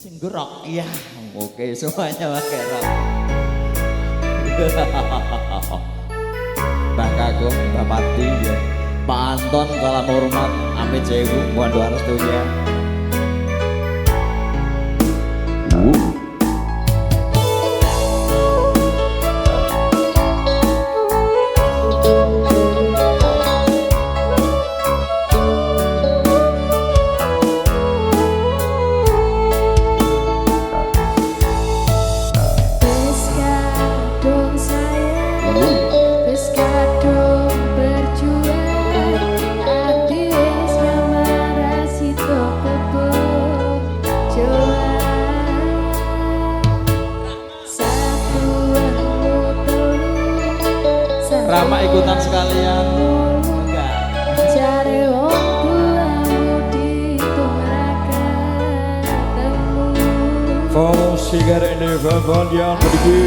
Singgerok, iya. Oke, semuanya pakai rok. Mbak Kagum, Mbak Pati, ya. Pak Anton, salam hormat, Amit Jewu, mohon doa restunya. Rama ikutan sekalian. Enggak. Cari waktu di Vamos chegar ini Fabian pergi.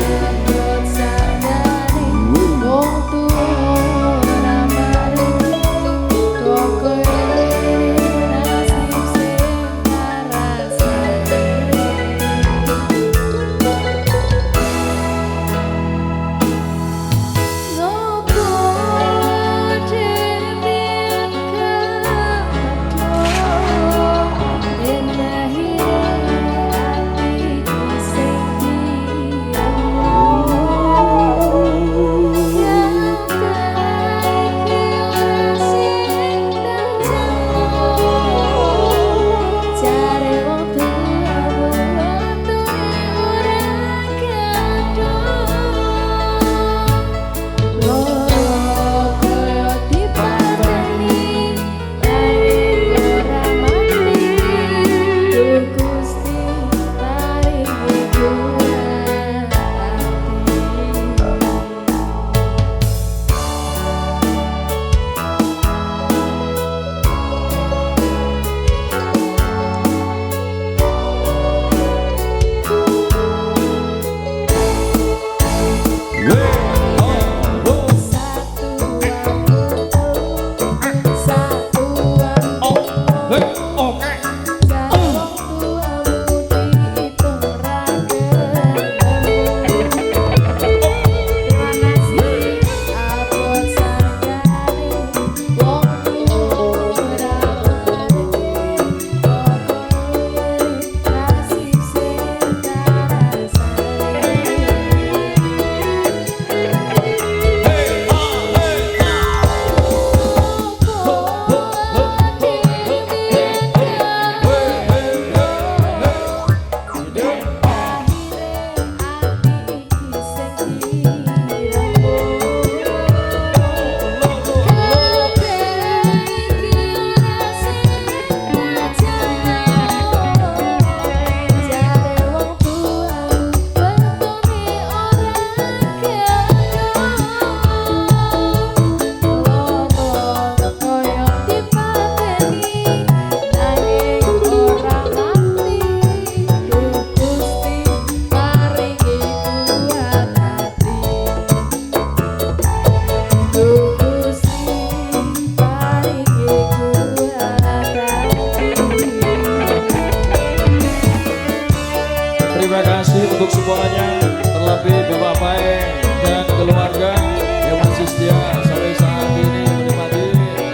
Terima kasih untuk semuanya, terlebih Bapak Pae dan keluarga yang masih setia sampai saat ini menikmati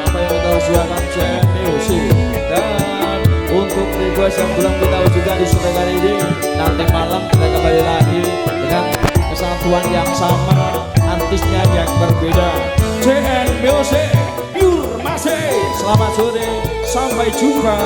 apa yang kita usahakan Chen Music. Dan untuk request yang belum kita wujudkan di sore hari ini, nanti malam kita kembali lagi dengan kesatuan yang sama, artisnya yang berbeda. Chen Music, Pure Masih. Selamat sore, sampai jumpa.